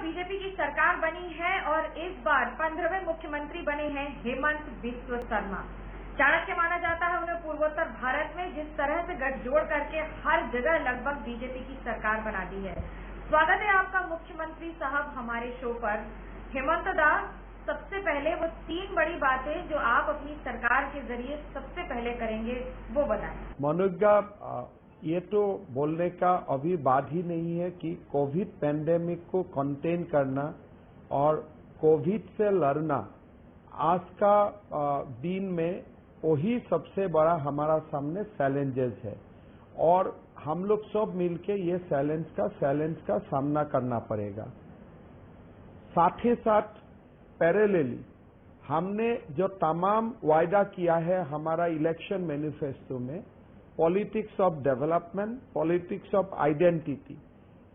BJP की सरकार बनी है और इस बार 15वें मुख्यमंत्री बने हैं हेमंत बिस्व शर्मा। चाणक्य माना जाता है उन्हें पूर्वोत्तर भारत में जिस तरह से गठजोड़ करके हर जगह लगभग बीजेपी की सरकार बना दी है। स्वागत है आपका मुख्यमंत्री साहब हमारे शो पर। हेमंत दा, सबसे पहले वो 3 बड़ी बातें जो आप अपनी सरकार के जरिए सबसे पहले करेंगे वो बताएं। मनोज्ञा, ये तो बोलने का अभी बात ही नहीं है कि कोविड पैंडेमिक को कंटेन करना और कोविड से लड़ना आज का दिन में वही सबसे बड़ा हमारा सामने चैलेंजेस है और हम लोग सब मिलके ये चैलेंज का सामना करना पड़ेगा। साथ ही साथ पैरेलली हमने जो तमाम वायदा किया है हमारा इलेक्शन मैनिफेस्टो में, politics of development, politics of identity,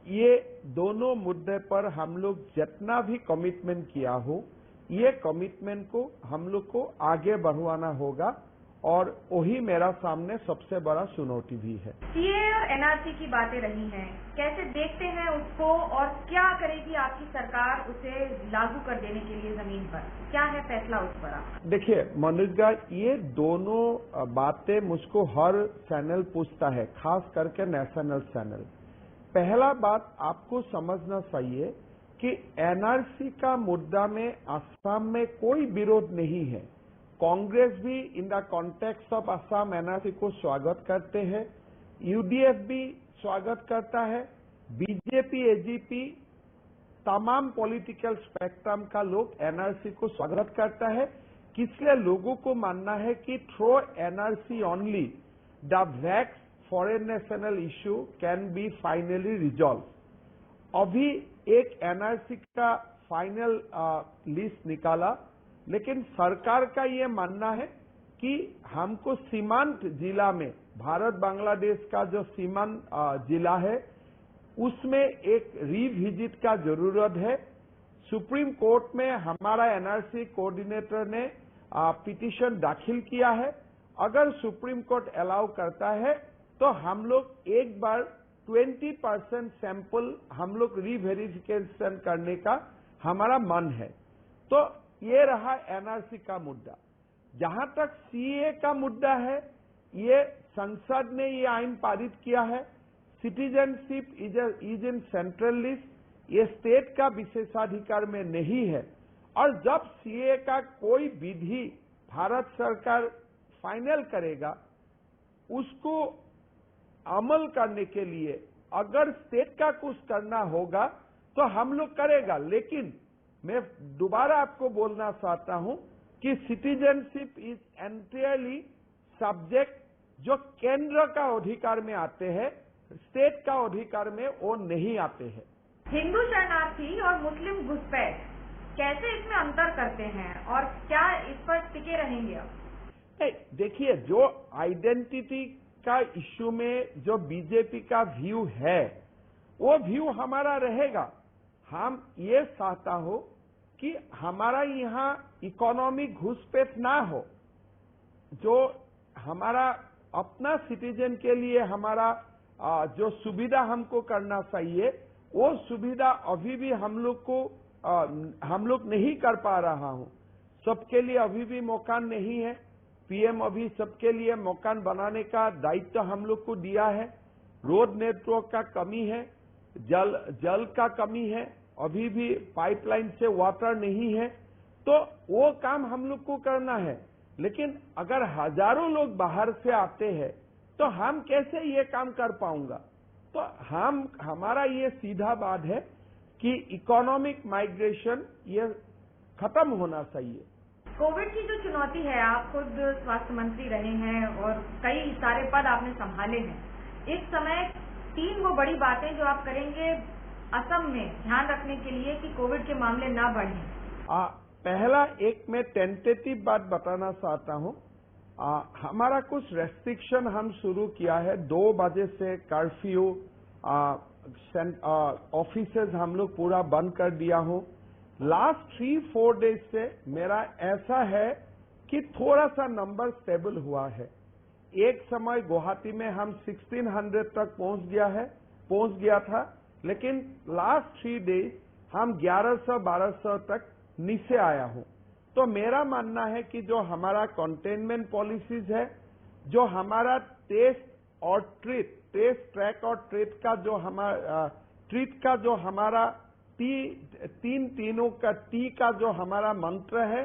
ये दोनों मुद्दे पर हम लोग जितना भी कमिटमेंट किया हो, ये कमिटमेंट को हम लोग को आगे बढ़वाना होगा और वही मेरा सामने सबसे बड़ा चुनौती भी है। सीएए और एनआरसी की बातें रही हैं, कैसे देखते हैं उसको और क्या करेगी आपकी सरकार उसे लागू कर देने के लिए जमीन पर? क्या है फैसला उस पर? देखिए मनोज्ञा, ये दोनों बातें मुझको हर चैनल पूछता है, खास करके नेशनल चैनल। पहला बात आपको समझना चाहिए कि एनआरसी का मुद्दा में असम में कोई विरोध नहीं है। कांग्रेस भी in the context of Assam NRC को स्वागत करते हैं, यूडीएफ भी स्वागत करता है, बीजेपी, एजीपी, तमाम पॉलिटिकल स्पेक्ट्रम का लोग एनआरसी को स्वागत करता है। इसलिए लोगों को मानना है कि through NRC only the wax foreign national issue can be finally resolve. अभी एक एनआरसी का फाइनल लिस्ट निकाला, लेकिन सरकार का ये मानना है कि हमको सीमांत जिला में, भारत बांग्लादेश का जो सीमांत जिला है, उसमें एक रिविजिट का जरूरत है। सुप्रीम कोर्ट में हमारा एनआरसी कोऑर्डिनेटर ने पिटीशन दाखिल किया है। अगर सुप्रीम कोर्ट अलाउ करता है तो हम लोग एक बार 20% सैंपल हम लोग रिवेरिफिकेशन करने का हमारा मन है। तो ये रहा एनआरसी का मुद्दा। जहां तक सीए का मुद्दा है, ये संसद ने ये आइन पारित किया है। Citizenship is in central list, ये स्टेट का विशेषाधिकार में नहीं है। और जब सीए का कोई विधि भारत सरकार फाइनल करेगा, उसको अमल करने के लिए अगर स्टेट का कुछ करना होगा तो हम लोग करेगा। लेकिन मैं दोबारा आपको बोलना चाहता हूं कि सिटीजनशिप इज एंटायरली सब्जेक्ट जो केंद्र का अधिकार में आते हैं, स्टेट का अधिकार में वो नहीं आते हैं। हिंदू शरणार्थी और मुस्लिम घुसपैठ, कैसे इसमें अंतर करते हैं और क्या इस पर टिके रहेंगे आप? देखिए, जो आइडेंटिटी का इश्यू में जो बीजेपी का व्यू है, वो व्यू हमारा रहेगा। हम ये चाहता हो कि हमारा यहाँ इकोनॉमिक घुसपैठ ना हो। जो हमारा अपना सिटीजन के लिए हमारा जो सुविधा हमको करना चाहिए, वो सुविधा अभी भी हम लोग नहीं कर पा रहा हूं। सबके लिए अभी भी मकान नहीं है। पीएम अभी सबके लिए मकान बनाने का दायित्व हम लोग को दिया है। रोड नेटवर्क का कमी है, जल का कमी है, अभी भी पाइपलाइन से वाटर नहीं है। तो वो काम हम लोग को करना है। लेकिन अगर हजारों लोग बाहर से आते हैं तो हम कैसे ये काम कर पाऊंगा? तो हमारा ये सीधा बात है कि इकोनॉमिक माइग्रेशन ये खत्म होना चाहिए। कोविड की जो चुनौती है, आप खुद स्वास्थ्य मंत्री रहे हैं और कई सारे पद आपने संभाले हैं। इस समय 3 वो बड़ी बातें जो आप करेंगे असम में ध्यान रखने के लिए कि कोविड के मामले ना बढ़ें। पहला, एक मैं टेंटेटिव बात बताना चाहता हूं। हमारा कुछ रेस्ट्रिक्शन हम शुरू किया है। 2 बजे से कर्फ्यू, ऑफिसेज हम लोग पूरा बंद कर दिया हूं। लास्ट 3-4 डेज से मेरा ऐसा है कि थोड़ा सा नंबर स्टेबल हुआ है। एक समय गुवाहाटी में हम 1600 तक पहुंच गया था, लेकिन लास्ट 3 डेज हम 1100-1200 तक नीचे आया हूं। तो मेरा मानना है कि जो हमारा कंटेनमेंट पॉलिसीज है, जो हमारा टेस्ट ट्रैक और ट्रीट का जो हमारा तीनों का टी का जो हमारा मंत्र है,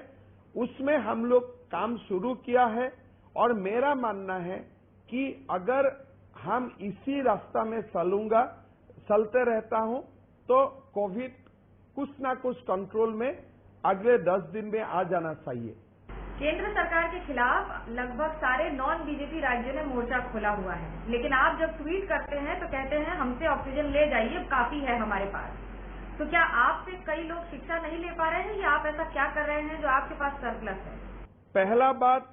उसमें हम लोग काम शुरू किया है। और मेरा मानना है कि अगर हम इसी रास्ता में चलते रहता हूं तो कोविड कुछ ना कुछ कंट्रोल में अगले 10 दिन में आ जाना चाहिए। केंद्र सरकार के खिलाफ लगभग सारे नॉन बीजेपी राज्यों ने मोर्चा खोला हुआ है, लेकिन आप जब ट्वीट करते हैं तो कहते हैं हमसे ऑक्सीजन ले जाइए, काफी है हमारे पास। तो क्या आपसे कई लोग शिक्षा नहीं ले पा रहे हैं या आप ऐसा क्या कर रहे हैं जो आपके पास सरप्लस है? पहला बात,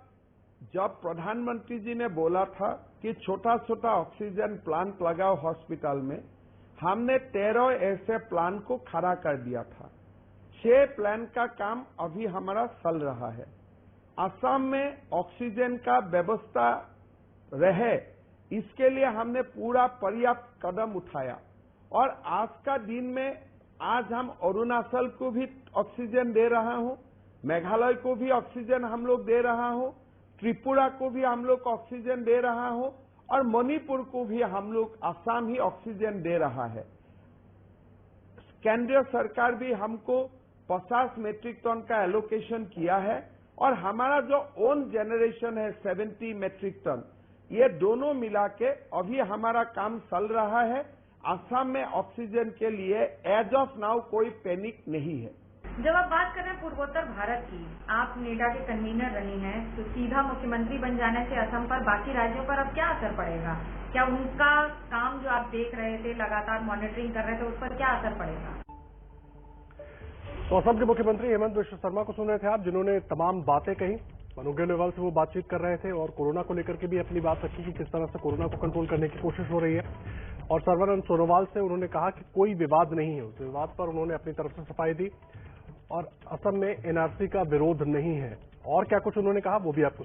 जब प्रधानमंत्री जी ने बोला था कि छोटा छोटा ऑक्सीजन प्लांट लगाओ हॉस्पिटल में, हमने 13 ऐसे प्लांट को खड़ा कर दिया था। 6 प्लांट का काम अभी हमारा चल रहा है। असम में ऑक्सीजन का व्यवस्था रहे, इसके लिए हमने पूरा पर्याप्त कदम उठाया। और आज का दिन में आज हम अरुणाचल को भी ऑक्सीजन दे रहा हूं, मेघालय को भी ऑक्सीजन हम लोग दे रहा हूं, त्रिपुरा को भी हम लोग ऑक्सीजन दे रहा हूं और मणिपुर को भी हम लोग असम ही ऑक्सीजन दे रहा है। केंद्रीय सरकार भी हमको 50 मेट्रिक टन का एलोकेशन किया है और हमारा जो ओन जनरेशन है 70 मेट्रिक टन, ये दोनों मिला के अभी हमारा काम चल रहा है। असम में ऑक्सीजन के लिए एज ऑफ नाउ कोई पैनिक नहीं है। जब आप बात कर रहे हैं पूर्वोत्तर भारत की, आप नेडा के कन्वीनर रही हैं, तो सीधा मुख्यमंत्री बन जाने से असम पर बाकी राज्यों पर अब क्या असर पड़ेगा? क्या उनका काम जो आप देख रहे थे, लगातार मॉनिटरिंग कर रहे थे, उस पर क्या असर पड़ेगा? तो असम के मुख्यमंत्री हेमंत बिश्व शर्मा को सुन रहे थे आप, जिन्होंने तमाम बातें कही। मनु गेनोवाल से वो बातचीत कर रहे थे और कोरोना को लेकर के भी अपनी बात रखी कि किस तरह से कोरोना को कंट्रोल करने की कोशिश हो रही है। और सर्बानंद सोनोवाल से उन्होंने कहा कि कोई विवाद नहीं है, उस विवाद पर उन्होंने अपनी तरफ से सफाई दी और असम में एनआरसी का विरोध नहीं है। और क्या कुछ उन्होंने कहा वो भी आपको